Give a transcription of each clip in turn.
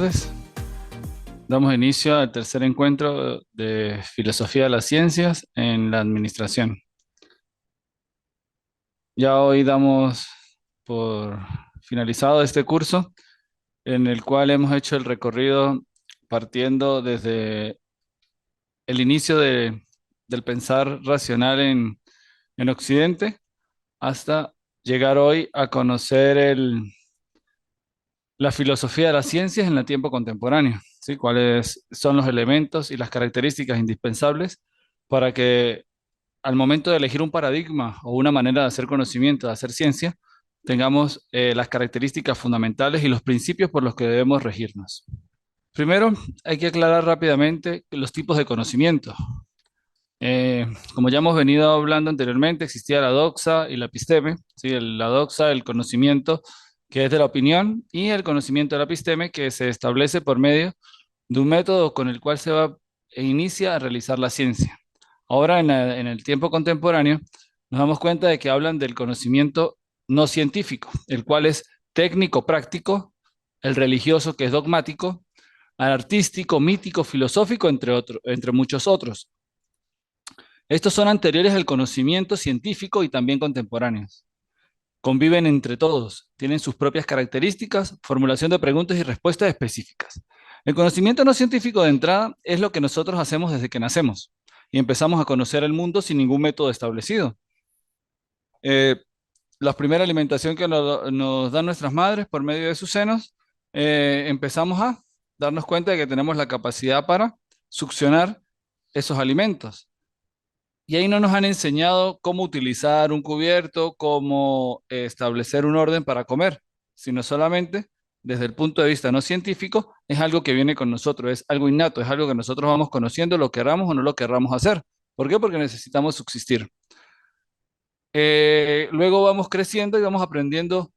tardes. Damos inicio al tercer encuentro de Filosofía de las Ciencias en la Administración. Ya hoy damos por finalizado este curso en el cual hemos hecho el recorrido partiendo desde el inicio del pensar racional en Occidente hasta llegar hoy a conocer la filosofía de las ciencias en el tiempo contemporáneo, ¿sí? ¿Cuáles son los elementos y las características indispensables para que al momento de elegir un paradigma o una manera de hacer conocimiento, de hacer ciencia, tengamos las características fundamentales y los principios por los que debemos regirnos? Primero, hay que aclarar rápidamente los tipos de conocimiento. Como ya hemos venido hablando anteriormente, existía la doxa y la episteme, ¿sí? La doxa, el conocimiento que es de la opinión, y el conocimiento de la episteme, que se establece por medio de un método con el cual se va e inicia a realizar la ciencia. Ahora, en el tiempo contemporáneo, nos damos cuenta de que hablan del conocimiento no científico, el cual es técnico, práctico, el religioso, que es dogmático, al artístico, mítico, filosófico, entre muchos otros. Estos son anteriores al conocimiento científico y también contemporáneos. Conviven entre todos, tienen sus propias características, formulación de preguntas y respuestas específicas. El conocimiento no científico de entrada es lo que nosotros hacemos desde que nacemos y empezamos a conocer el mundo sin ningún método establecido. Eh, la primera alimentación que nos dan nuestras madres por medio de sus senos, empezamos a darnos cuenta de que tenemos la capacidad para succionar esos alimentos. Y ahí no nos han enseñado cómo utilizar un cubierto, cómo establecer un orden para comer, sino solamente desde el punto de vista no científico, es algo que viene con nosotros, es algo innato, es algo que nosotros vamos conociendo, lo querramos o no lo querramos hacer. ¿Por qué? Porque necesitamos subsistir. Luego vamos creciendo y vamos aprendiendo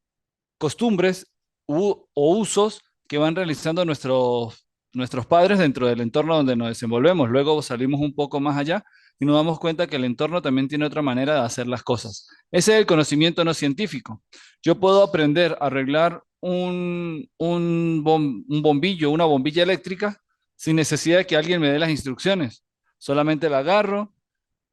costumbres o usos que van realizando nuestros padres dentro del entorno donde nos desenvolvemos. Luego salimos un poco más allá y nos damos cuenta que el entorno también tiene otra manera de hacer las cosas. Ese es el conocimiento no científico. Yo puedo aprender a arreglar un bombillo, una bombilla eléctrica, sin necesidad de que alguien me dé las instrucciones. Solamente la agarro,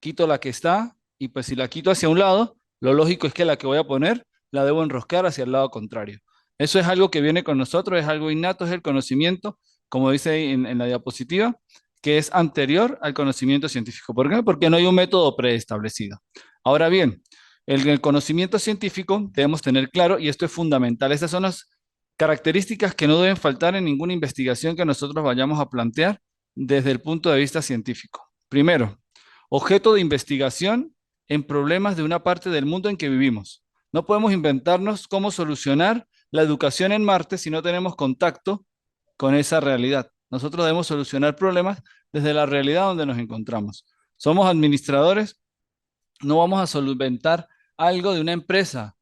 quito la que está, y pues si la quito hacia un lado, lo lógico es que la que voy a poner la debo enroscar hacia el lado contrario. Eso es algo que viene con nosotros, es algo innato, es el conocimiento, como dice ahí en la diapositiva, que es anterior al conocimiento científico. ¿Por qué? Porque no hay un método preestablecido. Ahora bien, el conocimiento científico debemos tener claro, y esto es fundamental, estas son las características que no deben faltar en ninguna investigación que nosotros vayamos a plantear desde el punto de vista científico. Primero, objeto de investigación en problemas de una parte del mundo en que vivimos. No podemos inventarnos cómo solucionar la educación en Marte si no tenemos contacto con esa realidad. Nosotros debemos solucionar problemas desde la realidad donde nos encontramos. Somos administradores, no vamos a solventar algo de una empresa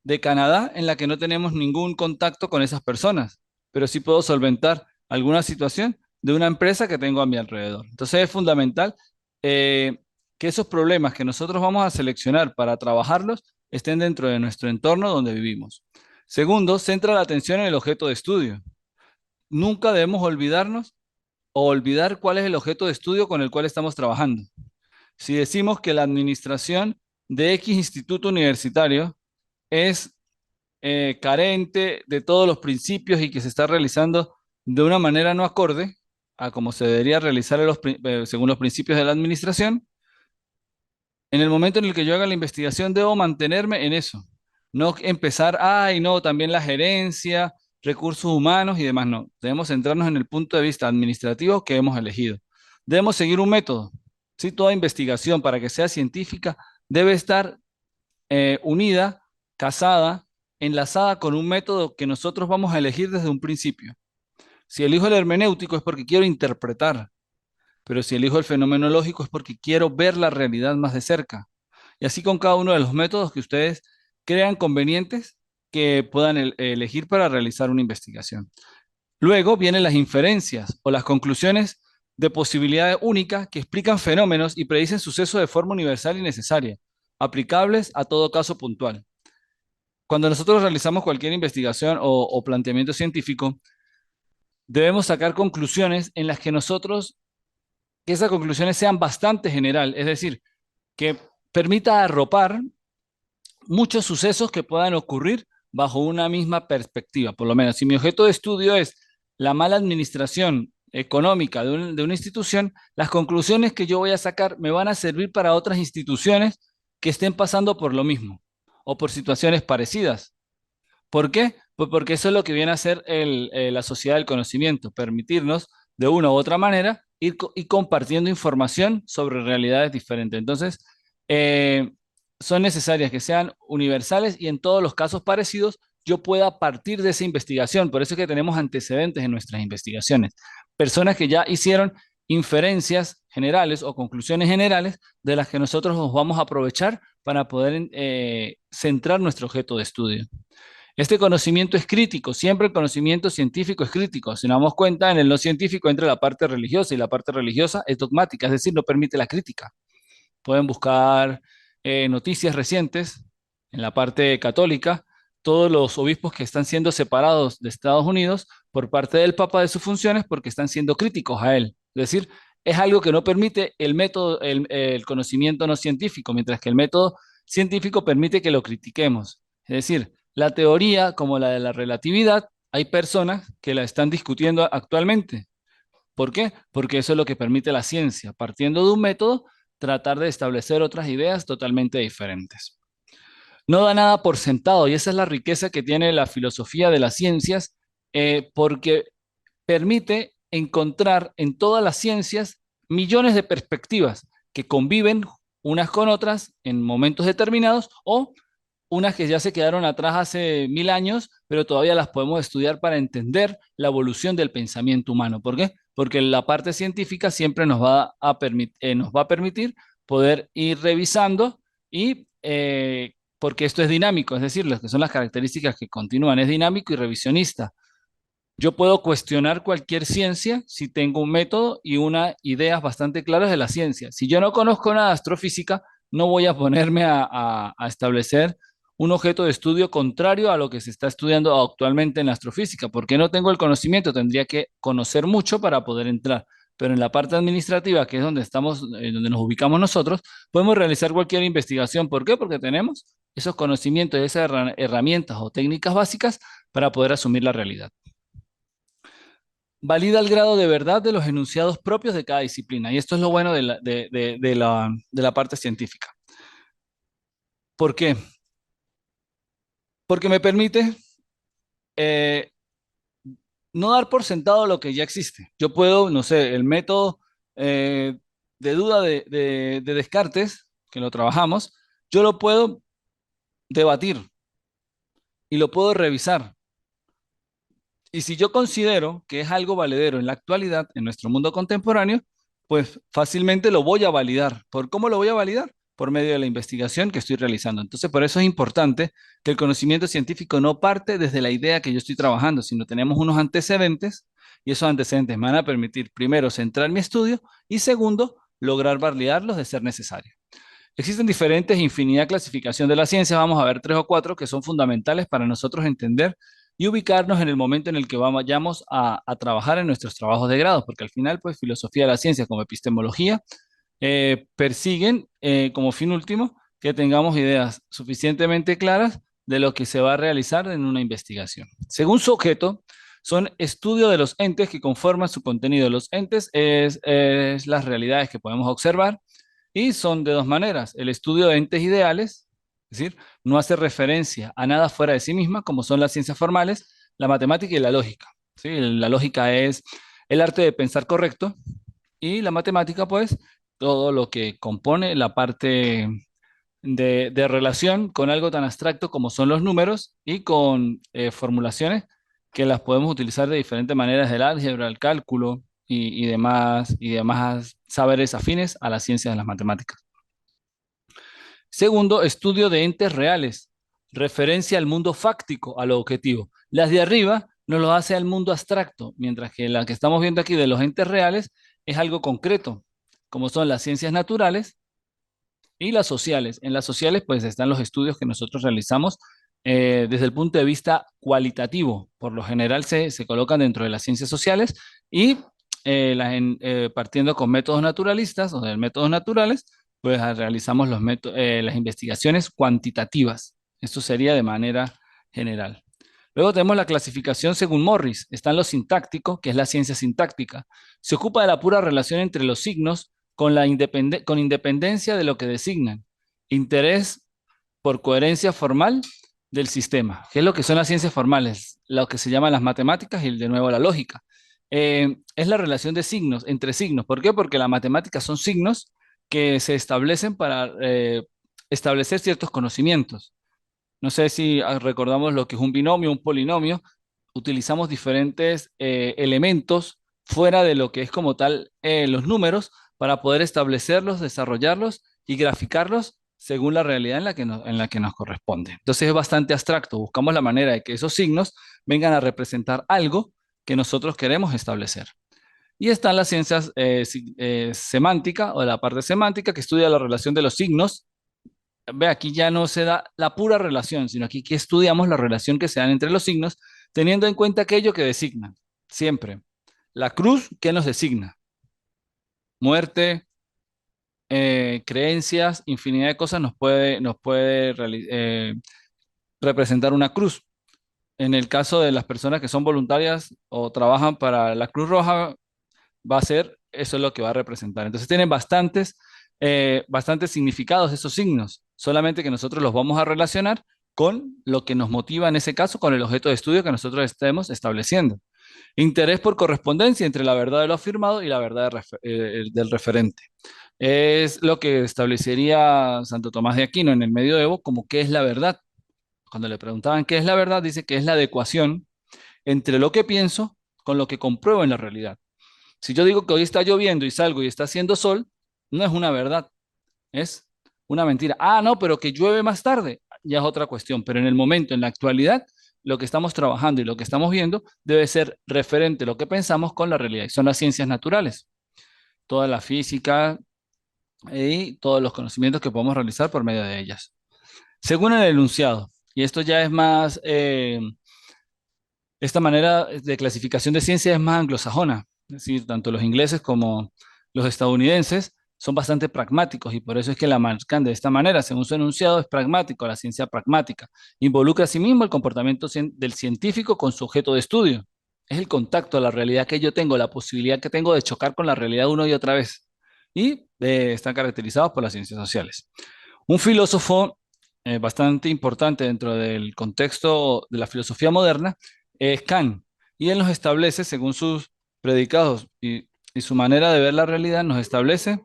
de Canadá en la que no tenemos ningún contacto con esas personas, pero sí puedo solventar alguna situación de una empresa que tengo a mi alrededor. Entonces es fundamental eh, que esos problemas que nosotros vamos a seleccionar para trabajarlos estén dentro de nuestro entorno donde vivimos. Segundo, centra la atención en el objeto de estudio. Nunca debemos olvidarnos o olvidar cuál es el objeto de estudio con el cual estamos trabajando. Si decimos que la administración de X instituto universitario es carente de todos los principios y que se está realizando de una manera no acorde a como se debería realizar según los principios de la administración, en el momento en el que yo haga la investigación debo mantenerme en eso, no empezar, ay, no, también la gerencia, recursos humanos y demás, no. Debemos centrarnos en el punto de vista administrativo que hemos elegido. Debemos seguir un método. ¿Sí? Toda investigación, para que sea científica, debe estar unida, casada, enlazada con un método que nosotros vamos a elegir desde un principio. Si elijo el hermenéutico es porque quiero interpretar, pero si elijo el fenomenológico es porque quiero ver la realidad más de cerca. Y así con cada uno de los métodos que ustedes crean convenientes que puedan elegir para realizar una investigación. Luego vienen las inferencias o las conclusiones de posibilidades únicas que explican fenómenos y predicen sucesos de forma universal y necesaria, aplicables a todo caso puntual. Cuando nosotros realizamos cualquier investigación o planteamiento científico, debemos sacar conclusiones en las que nosotros, que esas conclusiones sean bastante general, es decir, que permita arropar muchos sucesos que puedan ocurrir bajo una misma perspectiva. Por lo menos, si mi objeto de estudio es la mala administración económica de una institución, las conclusiones que yo voy a sacar me van a servir para otras instituciones que estén pasando por lo mismo o por situaciones parecidas. ¿Por qué? Pues porque eso es lo que viene a ser la sociedad del conocimiento, permitirnos de una u otra manera ir compartiendo información sobre realidades diferentes. Entonces, eh, son necesarias que sean universales y en todos los casos parecidos yo pueda partir de esa investigación. Por eso es que tenemos antecedentes en nuestras investigaciones. Personas que ya hicieron inferencias generales o conclusiones generales de las que nosotros nos vamos a aprovechar para poder centrar nuestro objeto de estudio. Este conocimiento es crítico, siempre el conocimiento científico es crítico. Si nos damos cuenta, en el no científico entra la parte religiosa y la parte religiosa es dogmática, es decir, no permite la crítica. Pueden buscar noticias recientes en la parte católica, todos los obispos que están siendo separados de Estados Unidos por parte del Papa de sus funciones porque están siendo críticos a él. Es decir, es algo que no permite el método, el conocimiento no científico, mientras que el método científico permite que lo critiquemos. Es decir, la teoría como la de la relatividad, hay personas que la están discutiendo actualmente. ¿Por qué? Porque eso es lo que permite la ciencia, partiendo de un método, tratar de establecer otras ideas totalmente diferentes. No da nada por sentado y esa es la riqueza que tiene la filosofía de las ciencias, porque permite encontrar en todas las ciencias millones de perspectivas que conviven unas con otras en momentos determinados o unas que ya se quedaron atrás hace 1000 años, pero todavía las podemos estudiar para entender la evolución del pensamiento humano. ¿Por qué? Porque la parte científica siempre nos va a permitir poder ir revisando y porque esto es dinámico, es decir, lo que son las características que continúan, es dinámico y revisionista. Yo puedo cuestionar cualquier ciencia si tengo un método y unas ideas bastante claras de la ciencia. Si yo no conozco nada de astrofísica, no voy a ponerme a establecer un objeto de estudio contrario a lo que se está estudiando actualmente en la astrofísica, porque no tengo el conocimiento, tendría que conocer mucho para poder entrar. Pero en la parte administrativa, que es donde estamos, donde nos ubicamos nosotros, podemos realizar cualquier investigación. ¿Por qué? Porque tenemos esos conocimientos, esas herramientas o técnicas básicas para poder asumir la realidad. Valida el grado de verdad de los enunciados propios de cada disciplina. Y esto es lo bueno de la parte científica. ¿Por qué? Porque me permite eh, no dar por sentado lo que ya existe. Yo puedo, no sé, el método eh, de duda de Descartes, que lo trabajamos, yo lo puedo debatir y lo puedo revisar. Y si yo considero que es algo valedero en la actualidad, en nuestro mundo contemporáneo, pues fácilmente lo voy a validar. ¿Por cómo lo voy a validar? Por medio de la investigación que estoy realizando. Entonces, por eso es importante que el conocimiento científico no parte desde la idea que yo estoy trabajando, sino tenemos unos antecedentes y esos antecedentes me van a permitir, primero, centrar mi estudio y segundo, lograr validarlos de ser necesario. Existen diferentes infinidad de clasificación de la ciencia, vamos a ver tres o cuatro que son fundamentales para nosotros entender y ubicarnos en el momento en el que vayamos a trabajar en nuestros trabajos de grado, porque al final, pues, filosofía de la ciencia como epistemología persiguen como fin último que tengamos ideas suficientemente claras de lo que se va a realizar en una investigación. Según su objeto, son estudio de los entes que conforman su contenido. Los entes es las realidades que podemos observar y son de dos maneras. El estudio de entes ideales, es decir, no hace referencia a nada fuera de sí misma, como son las ciencias formales, la matemática y la lógica. ¿Sí? La lógica es el arte de pensar correcto y la matemática, pues, todo lo que compone la parte de relación con algo tan abstracto como son los números y con formulaciones que las podemos utilizar de diferentes maneras del álgebra, el cálculo y demás saberes afines a las ciencias de las matemáticas. Segundo, estudio de entes reales, referencia al mundo fáctico, a lo objetivo. Las de arriba nos lo hace al mundo abstracto, mientras que la que estamos viendo aquí de los entes reales es algo concreto, como son las ciencias naturales y las sociales. En las sociales, pues están los estudios que nosotros realizamos desde el punto de vista cualitativo. Por lo general se colocan dentro de las ciencias sociales y partiendo con métodos naturalistas o de métodos naturales, pues realizamos las investigaciones cuantitativas. Esto sería de manera general. Luego tenemos la clasificación según Morris. Están los sintácticos, que es la ciencia sintáctica. Se ocupa de la pura relación entre los signos con independencia de lo que designan. Interés por coherencia formal del sistema. ¿Qué es lo que son las ciencias formales? Lo que se llaman las matemáticas y de nuevo la lógica. Es la relación de signos, entre signos. ¿Por qué? Porque las matemáticas son signos que se establecen para establecer ciertos conocimientos. No sé si recordamos lo que es un binomio, un polinomio. Utilizamos diferentes elementos fuera de lo que es como tal los números para poder establecerlos, desarrollarlos y graficarlos según la realidad en la que nos corresponde. Entonces es bastante abstracto. Buscamos la manera de que esos signos vengan a representar algo que nosotros queremos establecer. Y están las ciencias semántica o la parte semántica que estudia la relación de los signos. Ve, aquí ya no se da la pura relación, sino aquí que estudiamos la relación que se dan entre los signos, teniendo en cuenta aquello que designan, siempre. La cruz, ¿qué nos designa? Muerte, creencias, infinidad de cosas nos puede representar una cruz. En el caso de las personas que son voluntarias o trabajan para la Cruz Roja, va a ser, eso es lo que va a representar. Entonces tienen bastantes significados esos signos, solamente que nosotros los vamos a relacionar con lo que nos motiva en ese caso, con el objeto de estudio que nosotros estemos estableciendo. Interés por correspondencia entre la verdad de lo afirmado y la verdad del referente. Es lo que establecería Santo Tomás de Aquino en el Medioevo como qué es la verdad. Cuando le preguntaban qué es la verdad, dice que es la adecuación entre lo que pienso con lo que compruebo en la realidad. Si yo digo que hoy está lloviendo y salgo y está haciendo sol, no es una verdad, es una mentira. Ah, no, pero que llueve más tarde, ya es otra cuestión. Pero en el momento, en la actualidad, lo que estamos trabajando y lo que estamos viendo debe ser referente a lo que pensamos con la realidad. Y son las ciencias naturales, toda la física y todos los conocimientos que podemos realizar por medio de ellas. Según el enunciado, y esto ya es más, esta manera de clasificación de ciencia es más anglosajona, es decir, tanto los ingleses como los estadounidenses son bastante pragmáticos y por eso es que la marcan de esta manera. Según su enunciado, es pragmático, la ciencia pragmática. Involucra a sí mismo el comportamiento del científico con su objeto de estudio. Es el contacto a la realidad que yo tengo, la posibilidad que tengo de chocar con la realidad una y otra vez. Y están caracterizados por las ciencias sociales. Un filósofo bastante importante dentro del contexto de la filosofía moderna es Kant, y él nos establece, según sus predicados y su manera de ver la realidad, nos establece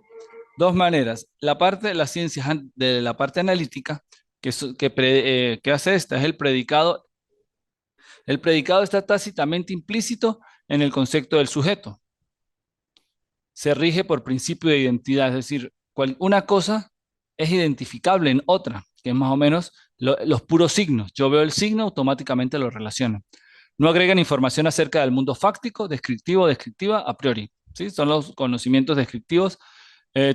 dos maneras. La parte de las ciencias, de la parte analítica, que hace esta, es el predicado. El predicado está tácitamente implícito en el concepto del sujeto. Se rige por principio de identidad, es decir, una cosa es identificable en otra, que es más o menos los puros signos. Yo veo el signo, automáticamente lo relaciono. No agregan información acerca del mundo fáctico, descriptivo, descriptiva, a priori. ¿Sí? Son los conocimientos descriptivos.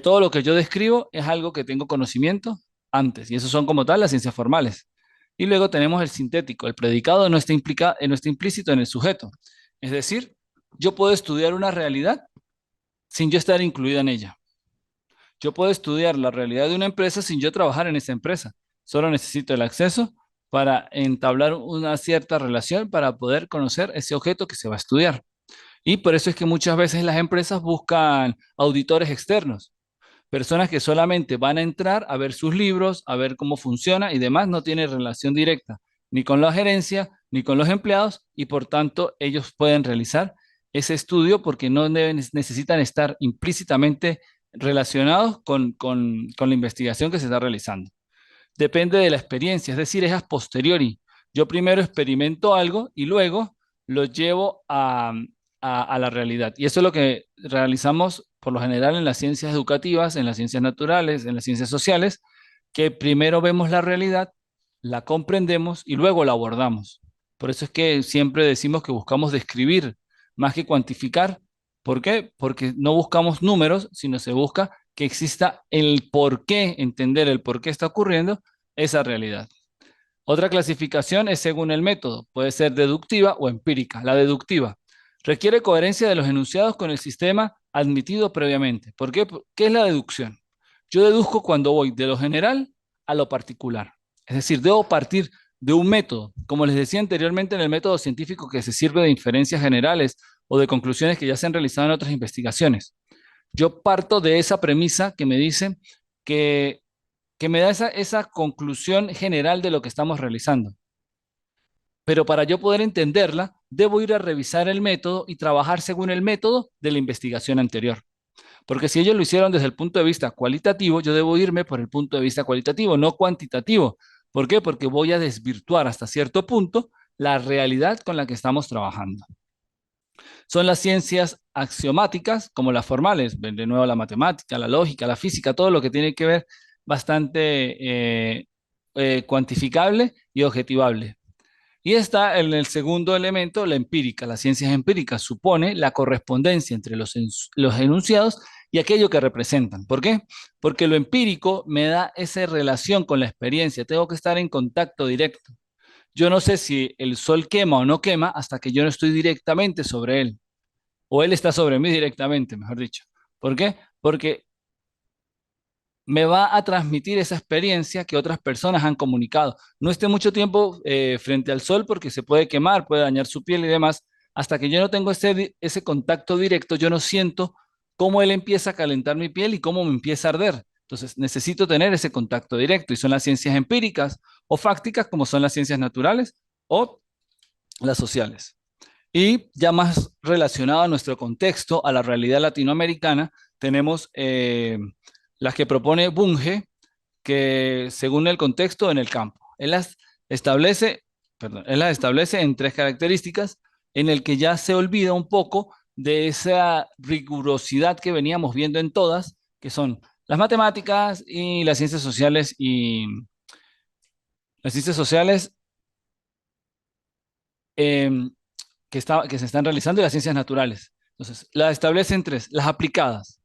Todo lo que yo describo es algo que tengo conocimiento antes, y esos son como tal las ciencias formales. Y luego tenemos el sintético. El predicado no está implícito en el sujeto. Es decir, yo puedo estudiar una realidad sin yo estar incluida en ella. Yo puedo estudiar la realidad de una empresa sin yo trabajar en esa empresa. Solo necesito el acceso para entablar una cierta relación para poder conocer ese objeto que se va a estudiar. Y por eso es que muchas veces las empresas buscan auditores externos, personas que solamente van a entrar a ver sus libros, a ver cómo funciona y demás, no tiene relación directa ni con la gerencia ni con los empleados y por tanto ellos pueden realizar ese estudio porque no necesitan estar implícitamente relacionados con la investigación que se está realizando. Depende de la experiencia, es decir, es a posteriori. Yo primero experimento algo y luego lo llevo a la realidad. Y eso es lo que realizamos por lo general en las ciencias educativas, en las ciencias naturales, en las ciencias sociales, que primero vemos la realidad, la comprendemos y luego la abordamos. Por eso es que siempre decimos que buscamos describir más que cuantificar. ¿Por qué? Porque no buscamos números, sino se busca que exista el por qué, entender el por qué está ocurriendo esa realidad. Otra clasificación es según el método, puede ser deductiva o empírica. La deductiva requiere coherencia de los enunciados con el sistema admitido previamente. ¿Por qué? ¿Qué es la deducción? Yo deduzco cuando voy de lo general a lo particular. Es decir, debo partir de un método, como les decía anteriormente en el método científico que se sirve de inferencias generales o de conclusiones que ya se han realizado en otras investigaciones. Yo parto de esa premisa que me dice que, que me da esa conclusión general de lo que estamos realizando. Pero para yo poder entenderla, debo ir a revisar el método y trabajar según el método de la investigación anterior. Porque si ellos lo hicieron desde el punto de vista cualitativo, yo debo irme por el punto de vista cualitativo, no cuantitativo. ¿Por qué? Porque voy a desvirtuar hasta cierto punto la realidad con la que estamos trabajando. Son las ciencias axiomáticas, como las formales, de nuevo la matemática, la lógica, la física, todo lo que tiene que ver bastante cuantificable y objetivable. Y está en el segundo elemento, la empírica. Las ciencias empíricas supone la correspondencia entre los enunciados y aquello que representan. ¿Por qué? Porque lo empírico me da esa relación con la experiencia. Tengo que estar en contacto directo. Yo no sé si el sol quema o no quema hasta que yo no estoy directamente sobre él. O él está sobre mí directamente, mejor dicho. ¿Por qué? Porque me va a transmitir esa experiencia que otras personas han comunicado. No esté mucho tiempo frente al sol porque se puede quemar, puede dañar su piel y demás. Hasta que yo no tengo ese contacto directo, yo no siento cómo él empieza a calentar mi piel y cómo me empieza a arder. Entonces necesito tener ese contacto directo y son las ciencias empíricas o fácticas como son las ciencias naturales o las sociales. Y ya más relacionado a nuestro contexto, a la realidad latinoamericana, tenemos las que propone Bunge, que según el contexto en el campo. Establece, él las establece en tres características en el que ya se olvida un poco de esa rigurosidad que veníamos viendo en todas, que son las matemáticas y las ciencias sociales y las ciencias sociales em, que se están realizando y las ciencias naturales. Entonces, las establecen tres, las aplicadas.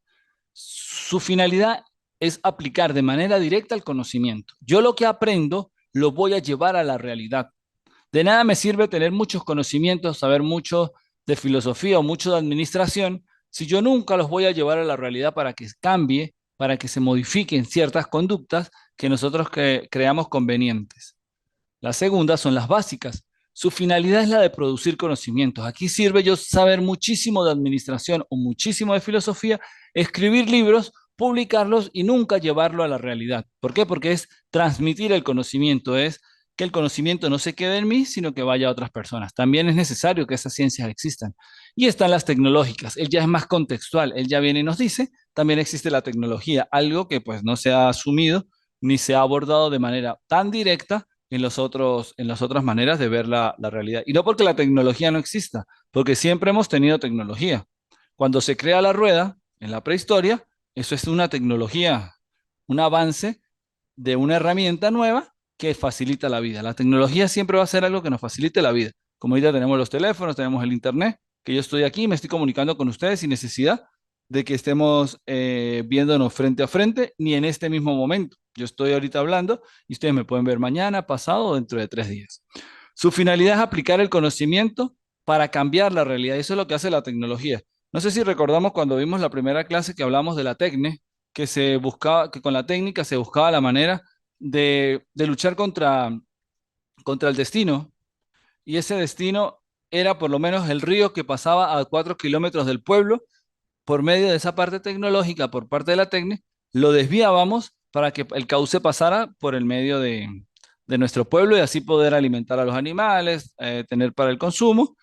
Su finalidad es aplicar de manera directa el conocimiento. Yo lo que aprendo lo voy a llevar a la realidad. De nada me sirve tener muchos conocimientos, saber mucho de filosofía o mucho de administración, si yo nunca los voy a llevar a la realidad para que cambie, para que se modifiquen ciertas conductas que nosotros creamos convenientes. La segunda son las básicas. Su finalidad es la de producir conocimientos. Aquí sirve yo saber muchísimo de administración o muchísimo de filosofía, escribir libros, publicarlos y nunca llevarlo a la realidad. ¿Por qué? Porque es transmitir el conocimiento, es que el conocimiento no se quede en mí, sino que vaya a otras personas. También es necesario que esas ciencias existan. Y están las tecnológicas. Él ya es más contextual. Él ya viene y nos dice, también existe la tecnología, algo que pues no se ha asumido ni se ha abordado de manera tan directa en las otras maneras de ver la realidad. Y no porque la tecnología no exista, porque siempre hemos tenido tecnología. Cuando se crea la rueda en la prehistoria, eso es una tecnología, un avance de una herramienta nueva que facilita la vida. La tecnología siempre va a ser algo que nos facilite la vida. Como ahorita tenemos los teléfonos, tenemos el internet, que yo estoy aquí, me estoy comunicando con ustedes sin necesidad de que estemos viéndonos frente a frente, ni en este mismo momento. Yo estoy ahorita hablando y ustedes me pueden ver mañana, pasado o dentro de 3 días. Su finalidad es aplicar el conocimiento para cambiar la realidad. Eso es lo que hace la tecnología. No sé si recordamos cuando vimos la primera clase que hablamos de la técnica, que se buscaba, que con la técnica se buscaba la manera de luchar contra el destino. Y ese destino era por lo menos el río que pasaba a 4 kilómetros del pueblo. Por medio de esa parte tecnológica, por parte de la técnica, lo desviábamos para que el cauce pasara por el medio de nuestro pueblo y así poder alimentar a los animales, tener para el consumo,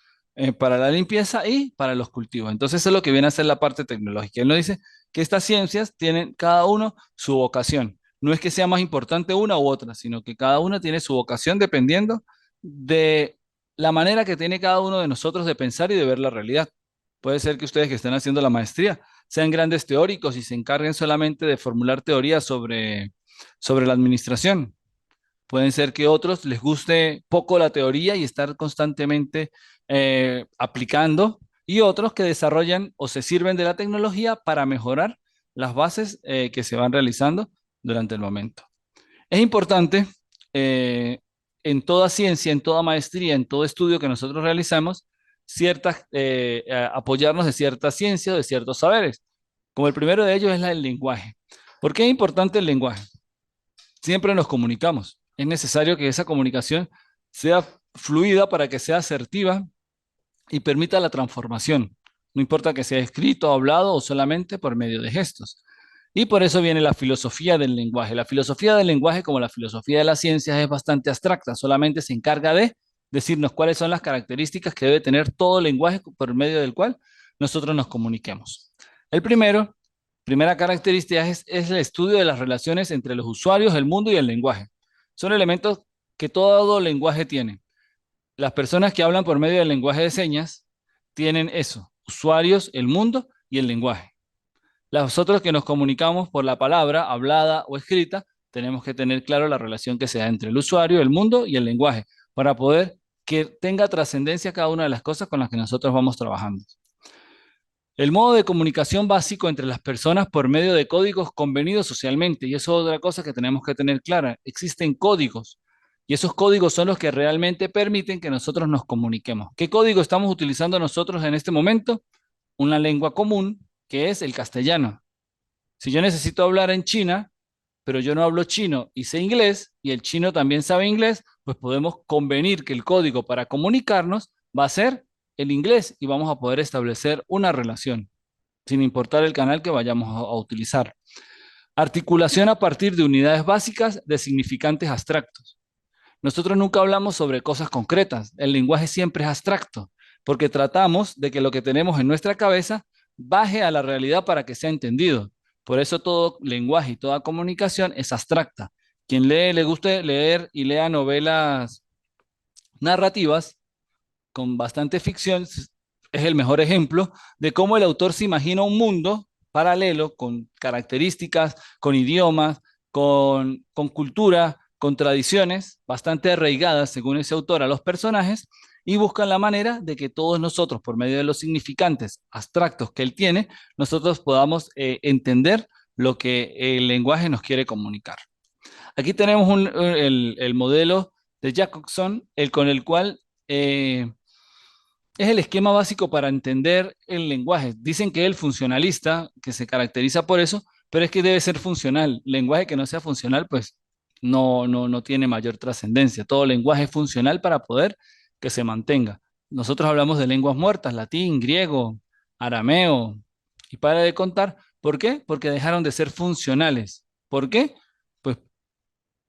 para la limpieza y para los cultivos. Entonces, eso es lo que viene a ser la parte tecnológica. Él nos dice que estas ciencias tienen cada uno su vocación. No es que sea más importante una u otra, sino que cada una tiene su vocación dependiendo de la manera que tiene cada uno de nosotros de pensar y de ver la realidad. Puede ser que ustedes que estén haciendo la maestría sean grandes teóricos y se encarguen solamente de formular teorías sobre la administración. Pueden ser que otros les guste poco la teoría y estar constantemente aplicando, y otros que desarrollan o se sirven de la tecnología para mejorar las bases que se van realizando durante el momento. Es importante eh, en toda ciencia, en toda maestría, en todo estudio que nosotros realizamos, apoyarnos de ciertas ciencias, de ciertos saberes. Como el primero de ellos es el lenguaje. ¿Por qué es importante el lenguaje? Siempre nos comunicamos. Es necesario que esa comunicación sea fluida para que sea asertiva y permita la transformación. No importa que sea escrito, hablado o solamente por medio de gestos. Y por eso viene la filosofía del lenguaje. La filosofía del lenguaje, como la filosofía de las ciencias, es bastante abstracta. Solamente se encarga de decirnos cuáles son las características que debe tener todo lenguaje por medio del cual nosotros nos comuniquemos. El primera característica es el estudio de las relaciones entre los usuarios, el mundo y el lenguaje. Son elementos que todo lenguaje tiene. Las personas que hablan por medio del lenguaje de señas tienen eso, usuarios, el mundo y el lenguaje. Nosotros que nos comunicamos por la palabra hablada o escrita, tenemos que tener claro la relación que se da entre el usuario, el mundo y el lenguaje, para poder que tenga trascendencia cada una de las cosas con las que nosotros vamos trabajando. El modo de comunicación básico entre las personas por medio de códigos convenidos socialmente, y eso es otra cosa que tenemos que tener clara, existen códigos, y esos códigos son los que realmente permiten que nosotros nos comuniquemos. ¿Qué código estamos utilizando nosotros en este momento? Una lengua común, que es el castellano. Si yo necesito hablar en China, pero yo no hablo chino y sé inglés, y el chino también sabe inglés, pues podemos convenir que el código para comunicarnos va a ser el inglés y vamos a poder establecer una relación, sin importar el canal que vayamos a utilizar. Articulación a partir de unidades básicas de significantes abstractos. Nosotros nunca hablamos sobre cosas concretas, el lenguaje siempre es abstracto, porque tratamos de que lo que tenemos en nuestra cabeza baje a la realidad para que sea entendido. Por eso todo lenguaje y toda comunicación es abstracta. Quien lee, le guste leer y lea novelas narrativas con bastante ficción, es el mejor ejemplo de cómo el autor se imagina un mundo paralelo con características, con idiomas, con cultura, con tradiciones bastante arraigadas, según ese autor, a los personajes y buscan la manera de que todos nosotros, por medio de los significantes abstractos que él tiene, nosotros podamos entender lo que el lenguaje nos quiere comunicar. Aquí tenemos el modelo de Jacobson, con el cual es el esquema básico para entender el lenguaje. Dicen que es el funcionalista, que se caracteriza por eso, pero es que debe ser funcional. Lenguaje que no sea funcional, pues no tiene mayor trascendencia. Todo lenguaje es funcional para poder que se mantenga. Nosotros hablamos de lenguas muertas, latín, griego, arameo, y para de contar. ¿Por qué? Porque dejaron de ser funcionales. ¿Por qué? Pues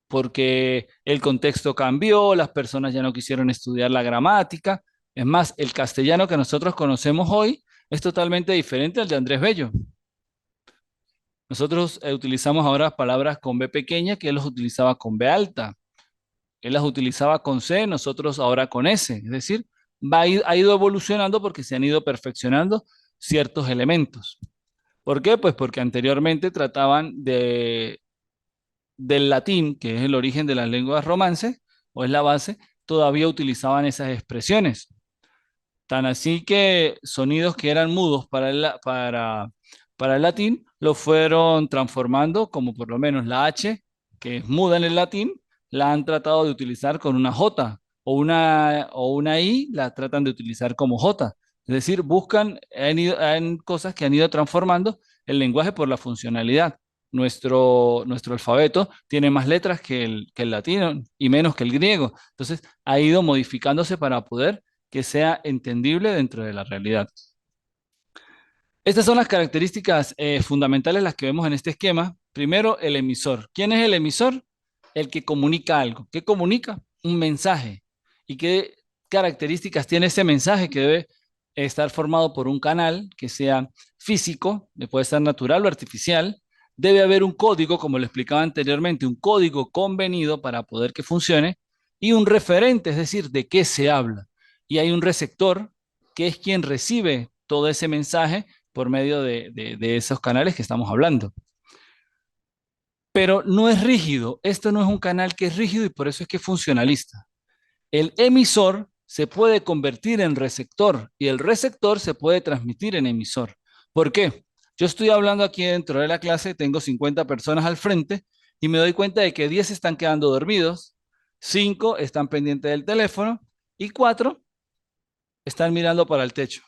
porque el contexto cambió, las personas ya no quisieron estudiar la gramática. Es más, el castellano que nosotros conocemos hoy es totalmente diferente al de Andrés Bello. Nosotros utilizamos ahora palabras con B pequeña que él los utilizaba con B alta. Él las utilizaba con C, nosotros ahora con S. Es decir, ha ido evolucionando porque se han ido perfeccionando ciertos elementos. ¿Por qué? Pues porque anteriormente trataban del latín, que es el origen de las lenguas romances, o es la base, todavía utilizaban esas expresiones. Tan así que sonidos que eran mudos para el latín, lo fueron transformando, como por lo menos la H, que es muda en el latín, la han tratado de utilizar con una J, o una I, la tratan de utilizar como J. Es decir, han cosas que han ido transformando el lenguaje por la funcionalidad. Nuestro alfabeto tiene más letras que el latino y menos que el griego. Entonces, ha ido modificándose para poder que sea entendible dentro de la realidad. Estas son las características fundamentales las que vemos en este esquema. Primero, el emisor. ¿Quién es el emisor? El que comunica algo. ¿Qué comunica? Un mensaje. ¿Y qué características tiene ese mensaje? Que debe estar formado por un canal que sea físico, puede ser natural o artificial. Debe haber un código, como lo explicaba anteriormente, un código convenido para poder que funcione y un referente, es decir, de qué se habla. Y hay un receptor que es quien recibe todo ese mensaje por medio de esos canales que estamos hablando. Pero no es rígido, esto no es un canal que es rígido y por eso es que es funcionalista. El emisor se puede convertir en receptor y el receptor se puede transmitir en emisor. ¿Por qué? Yo estoy hablando aquí dentro de la clase, tengo 50 personas al frente y me doy cuenta de que 10 están quedando dormidos, 5 están pendientes del teléfono y 4 están mirando para el techo.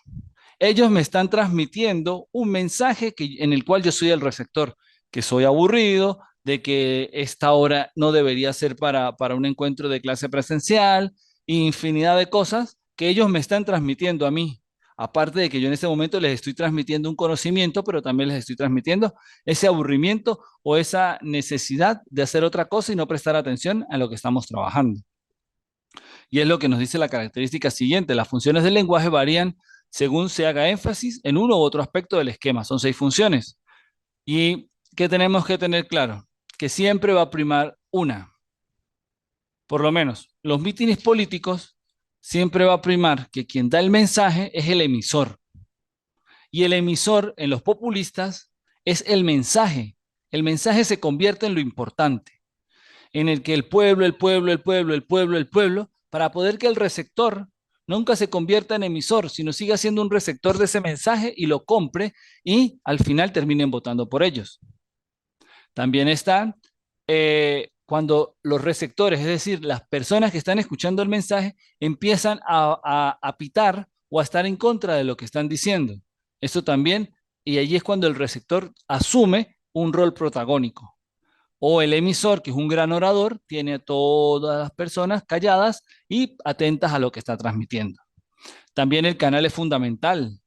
Ellos me están transmitiendo un mensaje en el cual yo soy el receptor, que soy aburrido, de que esta hora no debería ser para un encuentro de clase presencial, infinidad de cosas que ellos me están transmitiendo a mí. Aparte de que yo en ese momento les estoy transmitiendo un conocimiento, pero también les estoy transmitiendo ese aburrimiento o esa necesidad de hacer otra cosa y no prestar atención a lo que estamos trabajando. Y es lo que nos dice la característica siguiente. Las funciones del lenguaje varían según se haga énfasis en uno u otro aspecto del esquema. Son 6 funciones. ¿Y qué tenemos que tener claro? Que siempre va a primar una. Por lo menos, los mítines políticos siempre va a primar que quien da el mensaje es el emisor. Y el emisor en los populistas es el mensaje. El mensaje se convierte en lo importante, en el que el pueblo, el pueblo, el pueblo, el pueblo, el pueblo, para poder que el receptor nunca se convierta en emisor, sino siga siendo un receptor de ese mensaje y lo compre y al final terminen votando por ellos. También están cuando los receptores, es decir, las personas que están escuchando el mensaje, empiezan a pitar o a estar en contra de lo que están diciendo. Esto también, y allí es cuando el receptor asume un rol protagónico. O el emisor, que es un gran orador, tiene a todas las personas calladas y atentas a lo que está transmitiendo. También el canal es fundamental.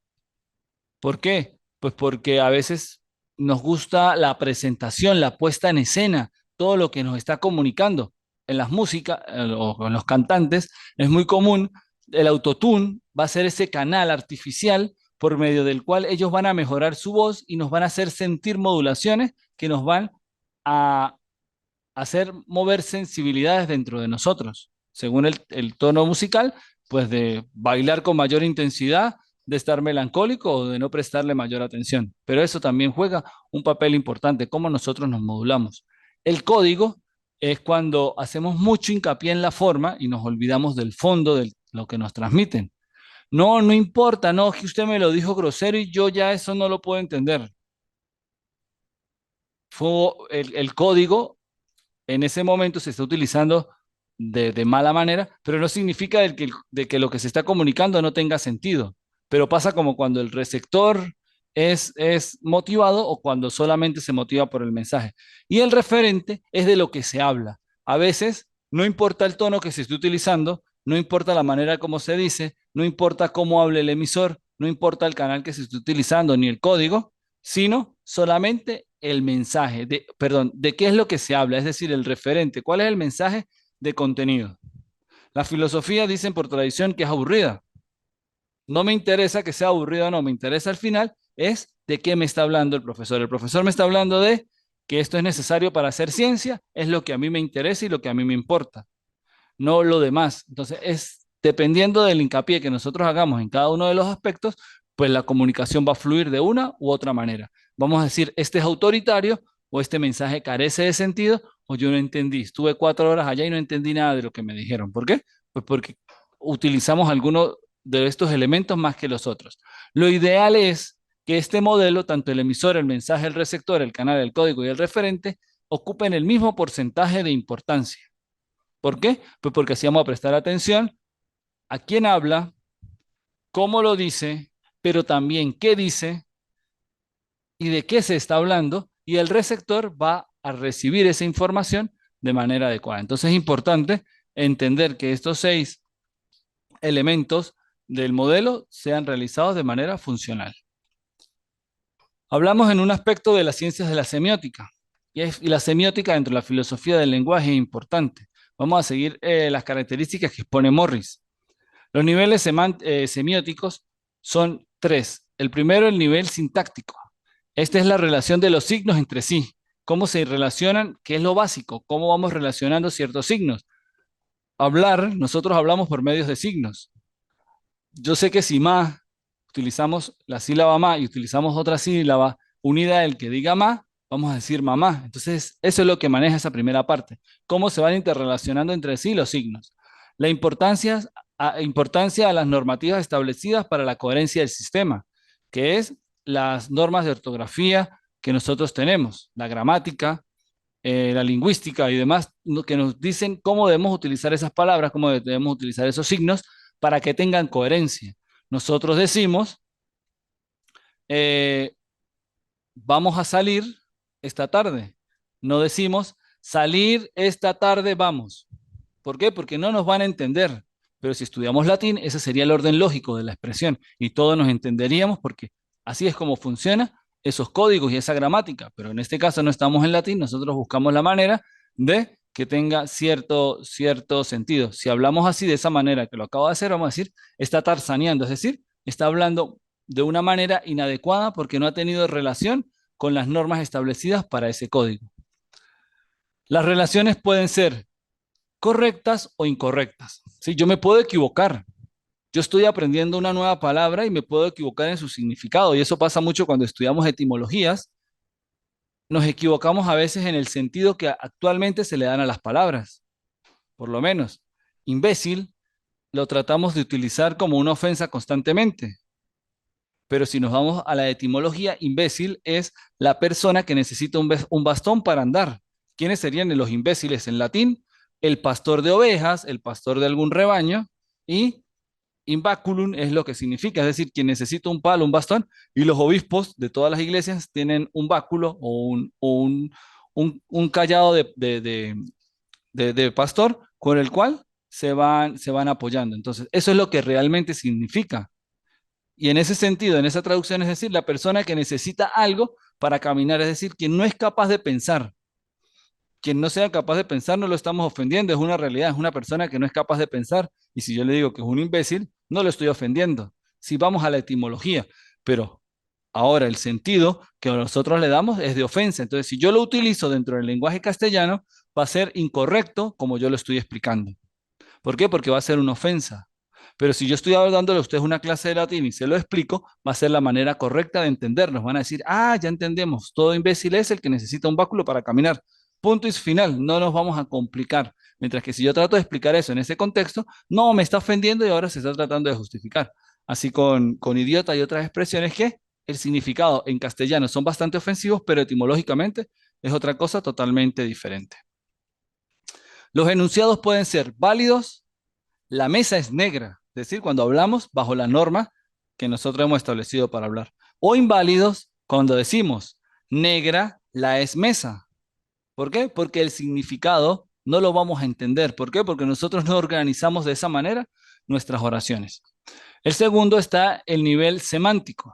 ¿Por qué? Pues porque a veces nos gusta la presentación, la puesta en escena, todo lo que nos está comunicando. En las músicas o en los cantantes es muy común, el autotune va a ser ese canal artificial por medio del cual ellos van a mejorar su voz y nos van a hacer sentir modulaciones que nos van a hacer mover sensibilidades dentro de nosotros, según el tono musical, pues de bailar con mayor intensidad, de estar melancólico o de no prestarle mayor atención. Pero eso también juega un papel importante, cómo nosotros nos modulamos. El código es cuando hacemos mucho hincapié en la forma y nos olvidamos del fondo de lo que nos transmiten. No, no importa, no, que usted me lo dijo grosero y yo ya eso no lo puedo entender. Fue el código en ese momento se está utilizando de mala manera, pero no significa de que lo que se está comunicando no tenga sentido. Pero pasa como cuando el receptor es motivado o cuando solamente se motiva por el mensaje. Y el referente es de lo que se habla. A veces no importa el tono que se esté utilizando, no importa la manera como se dice, no importa cómo hable el emisor, no importa el canal que se esté utilizando ni el código, sino solamente el mensaje, perdón, de qué es lo que se habla, es decir, el referente, cuál es el mensaje de contenido. La filosofía dicen por tradición que es aburrida. No me interesa que sea aburrida o no, me interesa al final es de qué me está hablando el profesor. El profesor me está hablando de que esto es necesario para hacer ciencia, es lo que a mí me interesa y lo que a mí me importa, no lo demás. Entonces, es dependiendo del hincapié que nosotros hagamos en cada uno de los aspectos, pues la comunicación va a fluir de una u otra manera. Vamos a decir, este es autoritario o este mensaje carece de sentido o yo no entendí. Estuve 4 horas allá y no entendí nada de lo que me dijeron. ¿Por qué? Pues porque utilizamos algunos de estos elementos más que los otros. Lo ideal es que este modelo, tanto el emisor, el mensaje, el receptor, el canal, el código y el referente, ocupen el mismo porcentaje de importancia. ¿Por qué? Pues porque así vamos a prestar atención a quién habla, cómo lo dice, pero también qué dice y de qué se está hablando, y el receptor va a recibir esa información de manera adecuada. Entonces es importante entender que estos 6 elementos del modelo sean realizados de manera funcional. Hablamos en un aspecto de las ciencias de la semiótica, y la semiótica dentro de la filosofía del lenguaje es importante. Vamos a seguir las características que expone Morris. Los niveles semióticos son 3. El primero, el nivel sintáctico. Esta es la relación de los signos entre sí. Cómo se relacionan, qué es lo básico, cómo vamos relacionando ciertos signos. Hablar, nosotros hablamos por medios de signos. Yo sé que si ma, utilizamos la sílaba ma y utilizamos otra sílaba unida al que diga ma, vamos a decir mamá. Entonces, eso es lo que maneja esa primera parte. Cómo se van interrelacionando entre sí los signos. La importancia a las normativas establecidas para la coherencia del sistema, que es las normas de ortografía que nosotros tenemos, la gramática, la lingüística y demás, que nos dicen cómo debemos utilizar esas palabras, cómo debemos utilizar esos signos para que tengan coherencia. Nosotros decimos, eh, vamos a salir esta tarde. No decimos, salir esta tarde vamos. ¿Por qué? Porque no nos van a entender. Pero si estudiamos latín, ese sería el orden lógico de la expresión y todos nos entenderíamos porque así es como funciona esos códigos y esa gramática. Pero en este caso no estamos en latín, nosotros buscamos la manera de que tenga cierto sentido. Si hablamos así de esa manera que lo acabo de hacer, vamos a decir, está tarzaneando, es decir, está hablando de una manera inadecuada porque no ha tenido relación con las normas establecidas para ese código. Las relaciones pueden ser correctas o incorrectas. ¿Sí? Yo me puedo equivocar. Yo estoy aprendiendo una nueva palabra y me puedo equivocar en su significado. Y eso pasa mucho cuando estudiamos etimologías. Nos equivocamos a veces en el sentido que actualmente se le dan a las palabras. Por lo menos, imbécil lo tratamos de utilizar como una ofensa constantemente. Pero si nos vamos a la etimología, imbécil es la persona que necesita un bastón para andar. ¿Quiénes serían los imbéciles en latín? El pastor de ovejas, el pastor de algún rebaño, y imbaculum es lo que significa, es decir, quien necesita un palo, un bastón, y los obispos de todas las iglesias tienen un báculo o un callado de pastor con el cual se van apoyando. Entonces, eso es lo que realmente significa. Y en ese sentido, en esa traducción, es decir, la persona que necesita algo para caminar, es decir, quien no es capaz de pensar. Quien no sea capaz de pensar no lo estamos ofendiendo, es una realidad, es una persona que no es capaz de pensar. Y si yo le digo que es un imbécil, no lo estoy ofendiendo. Si vamos a la etimología, pero ahora el sentido que nosotros le damos es de ofensa. Entonces, si yo lo utilizo dentro del lenguaje castellano, va a ser incorrecto como yo lo estoy explicando. ¿Por qué? Porque va a ser una ofensa. Pero si yo estoy dándole a ustedes una clase de latín y se lo explico, va a ser la manera correcta de entendernos. Van a decir, ah, ya entendemos, todo imbécil es el que necesita un báculo para caminar. Punto y final, no nos vamos a complicar. Mientras que si yo trato de explicar eso en ese contexto, no, me está ofendiendo y ahora se está tratando de justificar. Así con idiota y otras expresiones que el significado en castellano son bastante ofensivos, pero etimológicamente es otra cosa totalmente diferente. Los enunciados pueden ser válidos, la mesa es negra, es decir, cuando hablamos bajo la norma que nosotros hemos establecido para hablar. O inválidos cuando decimos negra la es mesa. ¿Por qué? Porque el significado no lo vamos a entender. ¿Por qué? Porque nosotros no organizamos de esa manera nuestras oraciones. El segundo está el nivel semántico.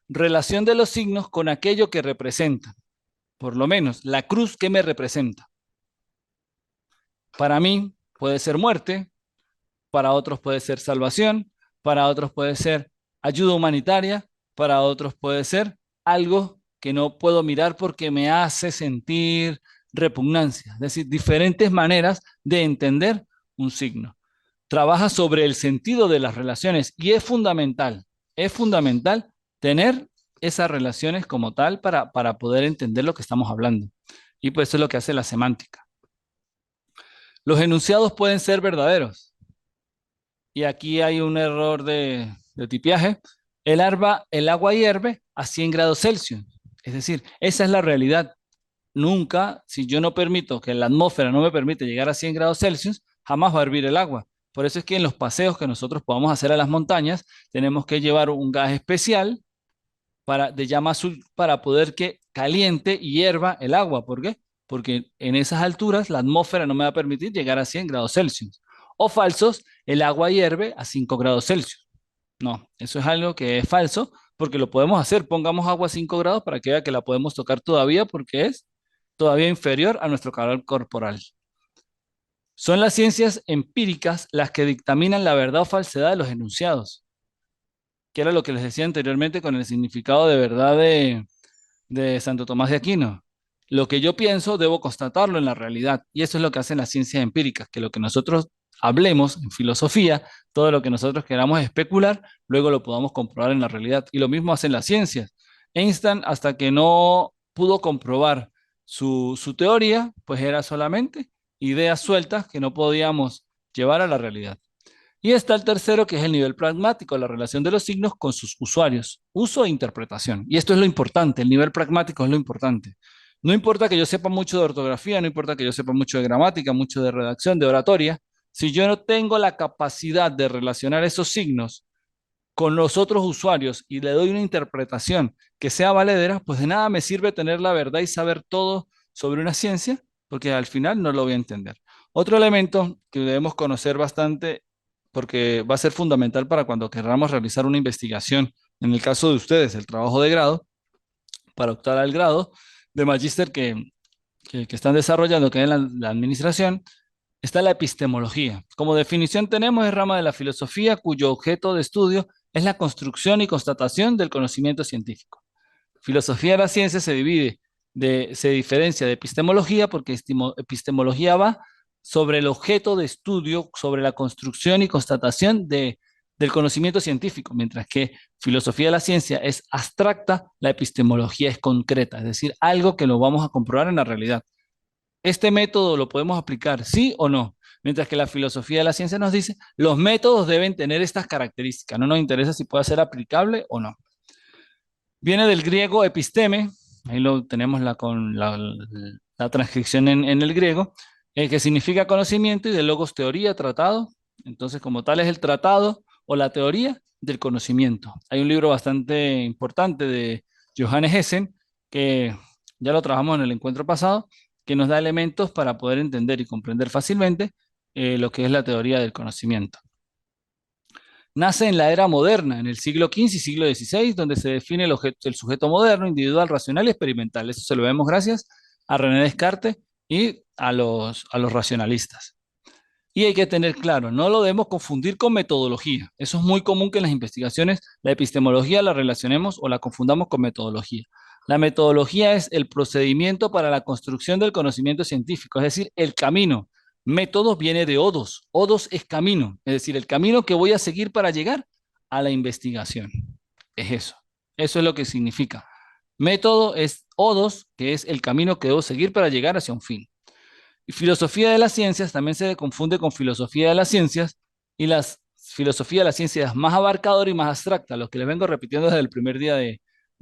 Relación de los signos con aquello que representan. Por lo menos, la cruz que me representa. Para mí puede ser muerte, para otros puede ser salvación, para otros puede ser ayuda humanitaria, para otros puede ser algo que no puedo mirar porque me hace sentir repugnancia. Es decir, diferentes maneras de entender un signo. Trabaja sobre el sentido de las relaciones y es fundamental tener esas relaciones como tal para poder entender lo que estamos hablando. Y pues eso es lo que hace la semántica. Los enunciados pueden ser verdaderos. Y aquí hay un error de tipiaje. El agua hierve a 100 grados Celsius. Es decir, esa es la realidad. Nunca, si yo no permito que la atmósfera no me permite llegar a 100 grados Celsius, jamás va a hervir el agua. Por eso es que en los paseos que nosotros podamos hacer a las montañas, tenemos que llevar un gas especial de llama azul para poder que caliente y hierva el agua. ¿Por qué? Porque en esas alturas la atmósfera no me va a permitir llegar a 100 grados Celsius. O falsos, el agua hierve a 5 grados Celsius. No, eso es algo que es falso porque lo podemos hacer. Pongamos agua a 5 grados para que vea que la podemos tocar todavía porque es todavía inferior a nuestro calor corporal. Son las ciencias empíricas las que dictaminan la verdad o falsedad de los enunciados, que era lo que les decía anteriormente con el significado de verdad de Santo Tomás de Aquino. Lo que yo pienso, debo constatarlo en la realidad. Y eso es lo que hacen las ciencias empíricas, que lo que nosotros hablemos en filosofía, todo lo que nosotros queramos especular, luego lo podamos comprobar en la realidad. Y lo mismo hacen las ciencias. Einstein, hasta que no pudo comprobar su teoría, pues era solamente ideas sueltas que no podíamos llevar a la realidad. Y está el tercero, que es el nivel pragmático, la relación de los signos con sus usuarios, uso e interpretación. Y esto es lo importante, el nivel pragmático es lo importante. No importa que yo sepa mucho de ortografía, no importa que yo sepa mucho de gramática, mucho de redacción, de oratoria, si yo no tengo la capacidad de relacionar esos signos con los otros usuarios y le doy una interpretación que sea valedera, pues de nada me sirve tener la verdad y saber todo sobre una ciencia, porque al final no lo voy a entender. Otro elemento que debemos conocer bastante, porque va a ser fundamental para cuando queramos realizar una investigación, en el caso de ustedes, el trabajo de grado, para optar al grado de magíster que están desarrollando, que es la administración, está la epistemología. Como definición tenemos es rama de la filosofía cuyo objeto de estudio es la construcción y constatación del conocimiento científico. Filosofía de la ciencia se diferencia de epistemología porque epistemología va sobre el objeto de estudio, sobre la construcción y constatación del conocimiento científico, mientras que filosofía de la ciencia es abstracta, la epistemología es concreta, es decir, algo que lo vamos a comprobar en la realidad. Este método lo podemos aplicar, sí o no. Mientras que la filosofía de la ciencia nos dice, los métodos deben tener estas características. No nos interesa si puede ser aplicable o no. Viene del griego episteme, ahí lo tenemos la transcripción en el griego, que significa conocimiento, y de logos teoría, tratado. Entonces, como tal, es el tratado o la teoría del conocimiento. Hay un libro bastante importante de Johannes Essen, que ya lo trabajamos en el encuentro pasado, que nos da elementos para poder entender y comprender fácilmente lo que es la teoría del conocimiento. Nace en la era moderna, en el siglo XV y siglo XVI, donde se define el sujeto moderno, individual, racional y experimental. Eso se lo vemos gracias a René Descartes y a los racionalistas. Y hay que tener claro, no lo debemos confundir con metodología. Eso es muy común que en las investigaciones la epistemología la relacionemos o la confundamos con metodología. La metodología es el procedimiento para la construcción del conocimiento científico, es decir, el camino. Métodos viene de odos. Odos es camino, es decir, el camino que voy a seguir para llegar a la investigación. Es eso. Eso es lo que significa. Método es odos, que es el camino que debo seguir para llegar hacia un fin. Y filosofía de las ciencias también se confunde con filosofía de las ciencias, y la filosofía de las ciencias es más abarcadora y más abstracta, lo que les vengo repitiendo desde el primer día de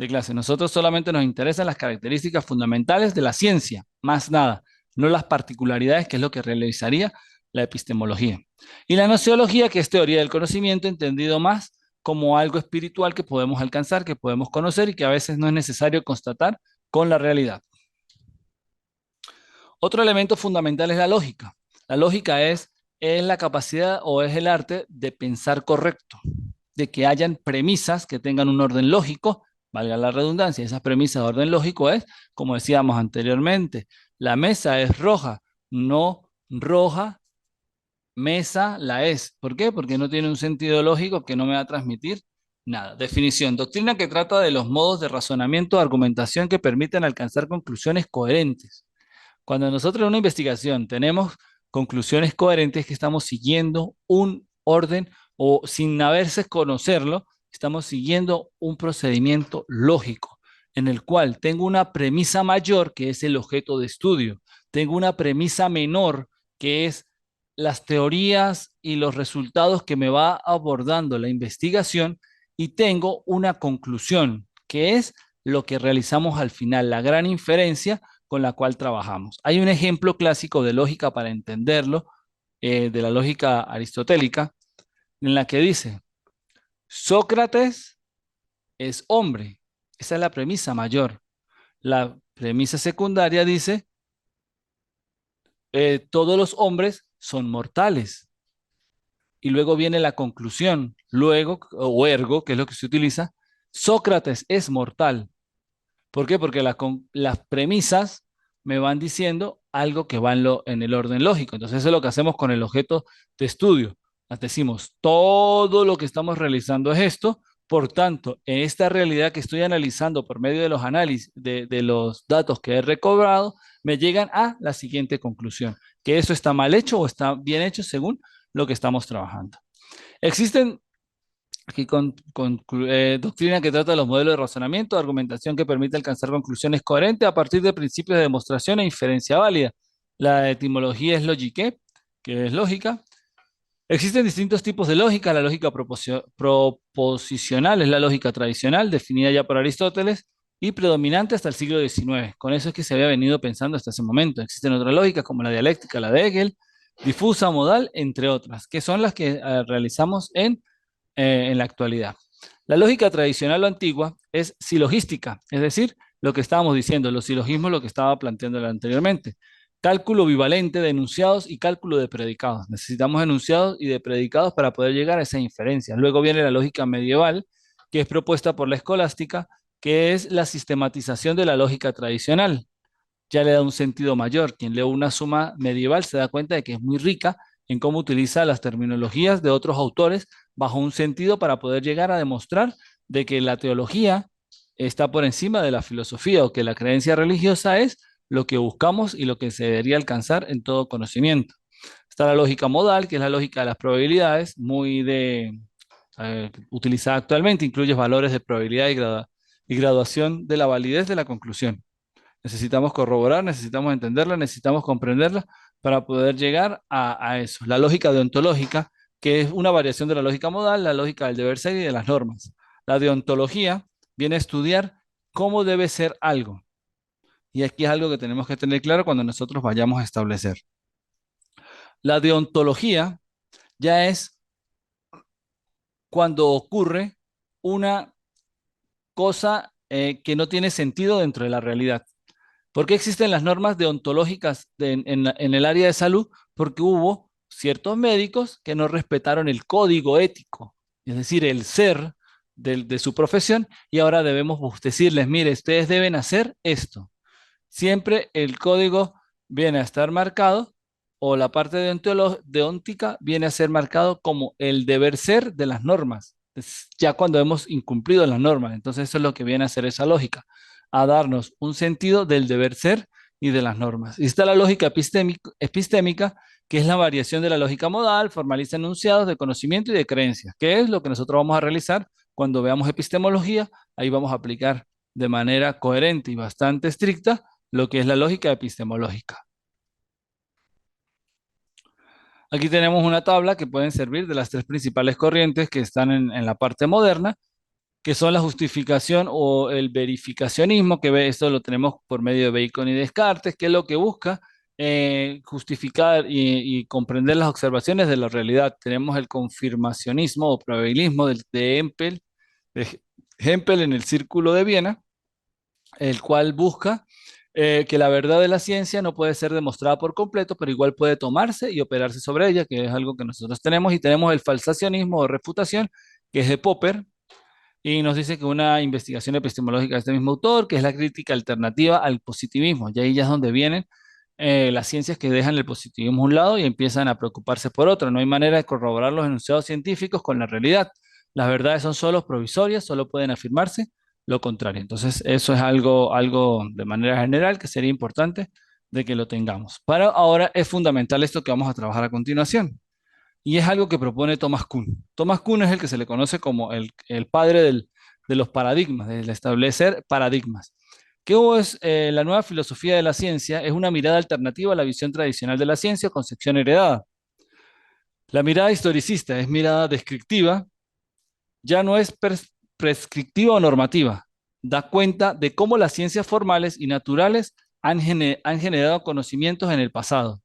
clase. Nosotros solamente nos interesan las características fundamentales de la ciencia, más nada, no las particularidades, que es lo que realizaría la epistemología. Y la nociología, que es teoría del conocimiento, entendido más como algo espiritual que podemos alcanzar, que podemos conocer y que a veces no es necesario constatar con la realidad. Otro elemento fundamental es la lógica. La lógica es la capacidad o es el arte de pensar correcto, de que hayan premisas que tengan un orden lógico, valga la redundancia. Esas premisas de orden lógico es, como decíamos anteriormente, la mesa es roja, no roja, mesa la es. ¿Por qué? Porque no tiene un sentido lógico que no me va a transmitir nada. Definición: doctrina que trata de los modos de razonamiento o argumentación que permiten alcanzar conclusiones coherentes. Cuando nosotros en una investigación tenemos conclusiones coherentes, que estamos siguiendo un orden o sin a veces conocerlo, estamos siguiendo un procedimiento lógico en el cual tengo una premisa mayor, que es el objeto de estudio, tengo una premisa menor, que es las teorías y los resultados que me va abordando la investigación, y tengo una conclusión, que es lo que realizamos al final, la gran inferencia con la cual trabajamos. Hay un ejemplo clásico de lógica para entenderlo, de la lógica aristotélica, en la que dice, Sócrates es hombre. Esa es la premisa mayor. La premisa secundaria dice, todos los hombres son mortales. Y luego viene la conclusión, luego, o ergo, que es lo que se utiliza, Sócrates es mortal. ¿Por qué? Porque las premisas me van diciendo algo que va en el orden lógico. Entonces, eso es lo que hacemos con el objeto de estudio. Nos decimos, todo lo que estamos realizando es esto, por tanto, en esta realidad que estoy analizando por medio de los análisis de los datos que he recobrado, me llegan a la siguiente conclusión, que eso está mal hecho o está bien hecho según lo que estamos trabajando. Existen aquí doctrina que trata de los modelos de razonamiento, argumentación que permite alcanzar conclusiones coherentes a partir de principios de demostración e inferencia válida. La etimología es logique, que es lógica. Existen distintos tipos de lógica. La lógica proposicional es la lógica tradicional, definida ya por Aristóteles, y predominante hasta el siglo XIX. Con eso es que se había venido pensando hasta ese momento. Existen otras lógicas como la dialéctica, la de Hegel, difusa, modal, entre otras, que son las que realizamos en la actualidad. La lógica tradicional o antigua es silogística, es decir, lo que estábamos diciendo, los silogismos, lo que estaba planteando anteriormente. Cálculo bivalente de enunciados y cálculo de predicados. Necesitamos enunciados y de predicados para poder llegar a esa inferencia. Luego viene la lógica medieval, que es propuesta por la escolástica, que es la sistematización de la lógica tradicional. Ya le da un sentido mayor. Quien lee una suma medieval se da cuenta de que es muy rica en cómo utiliza las terminologías de otros autores bajo un sentido para poder llegar a demostrar de que la teología está por encima de la filosofía o que la creencia religiosa es lo que buscamos y lo que se debería alcanzar en todo conocimiento. Está la lógica modal, que es la lógica de las probabilidades, muy utilizada actualmente, incluye valores de probabilidad y graduación de la validez de la conclusión. Necesitamos corroborar, necesitamos entenderla, necesitamos comprenderla para poder llegar a eso. La lógica deontológica, que es una variación de la lógica modal, la lógica del deber ser y de las normas. La deontología viene a estudiar cómo debe ser algo. Y aquí es algo que tenemos que tener claro cuando nosotros vayamos a establecer. La deontología ya es cuando ocurre una cosa que no tiene sentido dentro de la realidad. ¿Por qué existen las normas deontológicas en el área de salud? Porque hubo ciertos médicos que no respetaron el código ético, es decir, el ser de su profesión, y ahora debemos decirles, mire, ustedes deben hacer esto. Siempre el código viene a estar marcado o la parte deontica viene a ser marcado como el deber ser de las normas, ya cuando hemos incumplido las normas. Entonces eso es lo que viene a hacer esa lógica, a darnos un sentido del deber ser y de las normas. Y está la lógica epistémica, que es la variación de la lógica modal, formaliza enunciados de conocimiento y de creencias, que es lo que nosotros vamos a realizar cuando veamos epistemología. Ahí vamos a aplicar de manera coherente y bastante estricta lo que es la lógica epistemológica. Aquí tenemos una tabla que pueden servir de las tres principales corrientes que están en la parte moderna, que son la justificación o el verificacionismo, que esto lo tenemos por medio de Bacon y Descartes, que es lo que busca justificar y comprender las observaciones de la realidad. Tenemos el confirmacionismo o probabilismo de Hempel en el Círculo de Viena, el cual busca que la verdad de la ciencia no puede ser demostrada por completo, pero igual puede tomarse y operarse sobre ella, que es algo que nosotros tenemos, y tenemos el falsacionismo o refutación, que es de Popper, y nos dice que una investigación epistemológica de este mismo autor, que es la crítica alternativa al positivismo, y ahí ya es donde vienen las ciencias que dejan el positivismo a un lado y empiezan a preocuparse por otro. No hay manera de corroborar los enunciados científicos con la realidad. Las verdades son solo provisorias, solo pueden afirmarse lo contrario. Entonces, eso es algo de manera general que sería importante de que lo tengamos. Para ahora es fundamental esto que vamos a trabajar a continuación. Y es algo que propone Thomas Kuhn. Thomas Kuhn es el que se le conoce como el padre de los paradigmas, del establecer paradigmas. ¿Qué es la nueva filosofía de la ciencia? Es una mirada alternativa a la visión tradicional de la ciencia, concepción heredada. La mirada historicista es mirada descriptiva, ya no es prescriptiva o normativa. Da cuenta de cómo las ciencias formales y naturales han generado conocimientos en el pasado.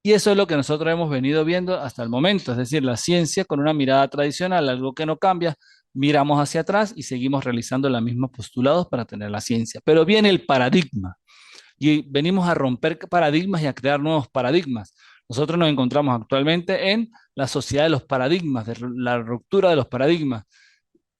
Y eso es lo que nosotros hemos venido viendo hasta el momento, es decir, la ciencia con una mirada tradicional, algo que no cambia, miramos hacia atrás y seguimos realizando los mismos postulados para tener la ciencia. Pero viene el paradigma y venimos a romper paradigmas y a crear nuevos paradigmas. Nosotros nos encontramos actualmente en la sociedad de los paradigmas, de la ruptura de los paradigmas.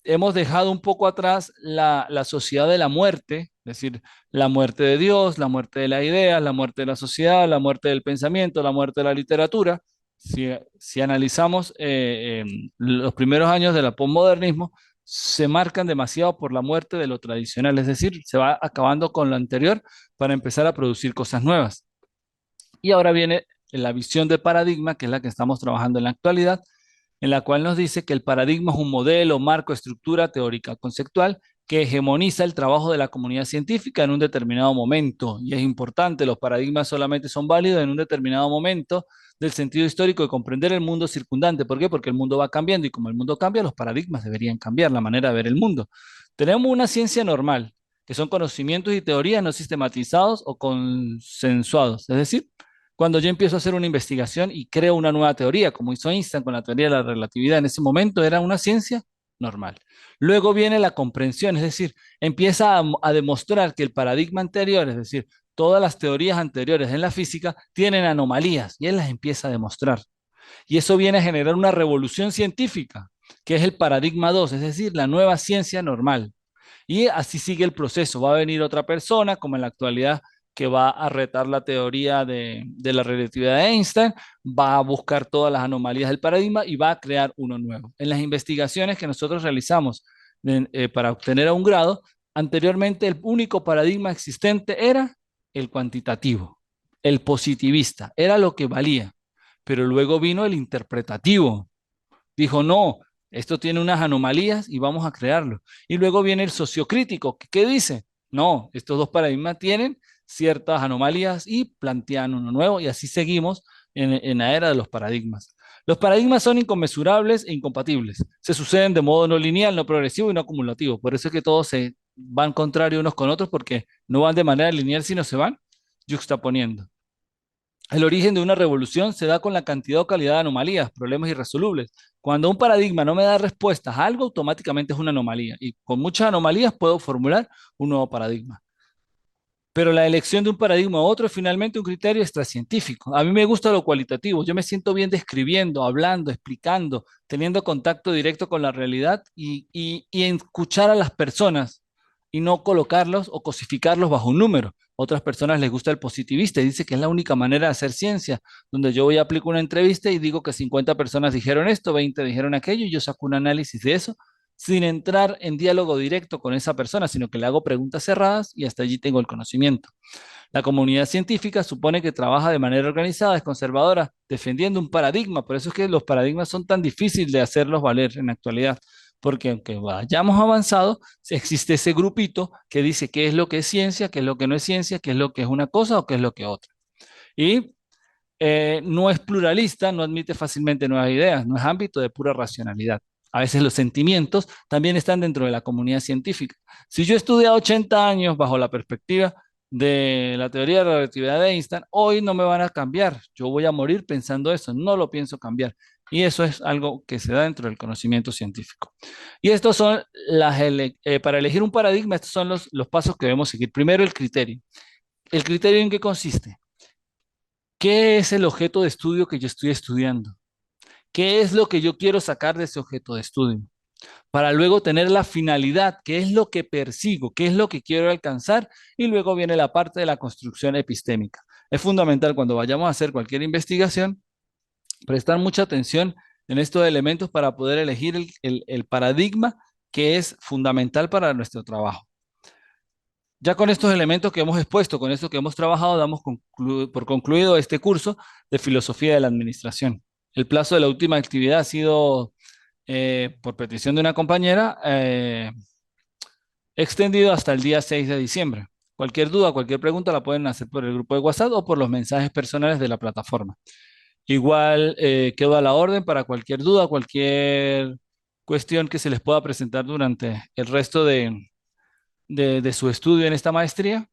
Hemos dejado un poco atrás la sociedad de la muerte, es decir, la muerte de Dios, la muerte de la idea, la muerte de la sociedad, la muerte del pensamiento, la muerte de la literatura. Si analizamos los primeros años del posmodernismo, se marcan demasiado por la muerte de lo tradicional, es decir, se va acabando con lo anterior para empezar a producir cosas nuevas. Y ahora viene la visión de paradigma, que es la que estamos trabajando en la actualidad, en la cual nos dice que el paradigma es un modelo, marco, estructura teórica conceptual que hegemoniza el trabajo de la comunidad científica en un determinado momento. Y es importante, los paradigmas solamente son válidos en un determinado momento del sentido histórico de comprender el mundo circundante. ¿Por qué? Porque el mundo va cambiando y como el mundo cambia, los paradigmas deberían cambiar, la manera de ver el mundo. Tenemos una ciencia normal que son conocimientos y teorías no sistematizados o consensuados. Es decir, cuando yo empiezo a hacer una investigación y creo una nueva teoría, como hizo Einstein con la teoría de la relatividad, en ese momento era una ciencia normal. Luego viene la comprensión, es decir, empieza a demostrar que el paradigma anterior, es decir, todas las teorías anteriores en la física tienen anomalías y él las empieza a demostrar. Y eso viene a generar una revolución científica, que es el paradigma 2, es decir, la nueva ciencia normal. Y así sigue el proceso. Va a venir otra persona, como en la actualidad, que va a retar la teoría de la relatividad de Einstein, va a buscar todas las anomalías del paradigma y va a crear uno nuevo. En las investigaciones que nosotros realizamos para obtener un grado, anteriormente el único paradigma existente era el cuantitativo, el positivista, era lo que valía. Pero luego vino el interpretativo. Dijo, no, esto tiene unas anomalías y vamos a crearlo. Y luego viene el sociocrítico, que ¿qué dice? No, estos dos paradigmas tienen ciertas anomalías y plantean uno nuevo y así seguimos en la era de los paradigmas. Los paradigmas son inconmensurables e incompatibles. Se suceden de modo no lineal, no progresivo y no acumulativo. Por eso es que todos se van contrario unos con otros porque no van de manera lineal, sino se van juxtaponiendo. El origen de una revolución se da con la cantidad o calidad de anomalías, problemas irresolubles. Cuando un paradigma no me da respuestas a algo, automáticamente es una anomalía. Y con muchas anomalías puedo formular un nuevo paradigma. Pero la elección de un paradigma u otro es finalmente un criterio extracientífico. A mí me gusta lo cualitativo. Yo me siento bien describiendo, hablando, explicando, teniendo contacto directo con la realidad y escuchar a las personas y no colocarlos o cosificarlos bajo un número. Otras personas les gusta el positivista y dice que es la única manera de hacer ciencia, donde yo voy a aplicar una entrevista y digo que 50 personas dijeron esto, 20 dijeron aquello y yo saco un análisis de eso sin entrar en diálogo directo con esa persona, sino que le hago preguntas cerradas y hasta allí tengo el conocimiento. La comunidad científica supone que trabaja de manera organizada, es conservadora, defendiendo un paradigma. Por eso es que los paradigmas son tan difíciles de hacerlos valer en la actualidad. Porque aunque vayamos avanzado, existe ese grupito que dice qué es lo que es ciencia, qué es lo que no es ciencia, qué es lo que es una cosa o qué es lo que es otra. Y no es pluralista, no admite fácilmente nuevas ideas, no es ámbito de pura racionalidad. A veces los sentimientos también están dentro de la comunidad científica. Si yo he estudiado 80 años bajo la perspectiva de la teoría de la relatividad de Einstein, hoy no me van a cambiar. Yo voy a morir pensando eso, no lo pienso cambiar. Y eso es algo que se da dentro del conocimiento científico. Y estos son para elegir un paradigma, estos son los pasos que debemos seguir. Primero, el criterio. ¿El criterio en qué consiste? ¿Qué es el objeto de estudio que yo estoy estudiando? ¿Qué es lo que yo quiero sacar de ese objeto de estudio? Para luego tener la finalidad, qué es lo que persigo, qué es lo que quiero alcanzar, y luego viene la parte de la construcción epistémica. Es fundamental cuando vayamos a hacer cualquier investigación, prestar mucha atención en estos elementos para poder elegir el paradigma que es fundamental para nuestro trabajo. Ya con estos elementos que hemos expuesto, con esto que hemos trabajado, damos por concluido este curso de Filosofía de la Administración. El plazo de la última actividad ha sido, por petición de una compañera, extendido hasta el día 6 de diciembre. Cualquier duda, cualquier pregunta la pueden hacer por el grupo de WhatsApp o por los mensajes personales de la plataforma. Igual quedo a la orden para cualquier duda, cualquier cuestión que se les pueda presentar durante el resto de su estudio en esta maestría,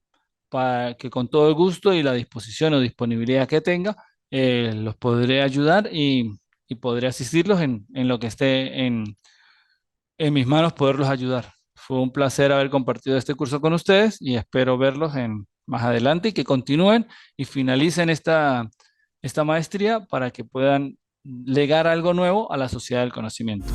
para que con todo el gusto y la disposición o disponibilidad que tenga, los podré ayudar y podré asistirlos en lo que esté en mis manos, poderlos ayudar. Fue un placer haber compartido este curso con ustedes y espero verlos más adelante y que continúen y finalicen esta maestría para que puedan legar algo nuevo a la sociedad del conocimiento.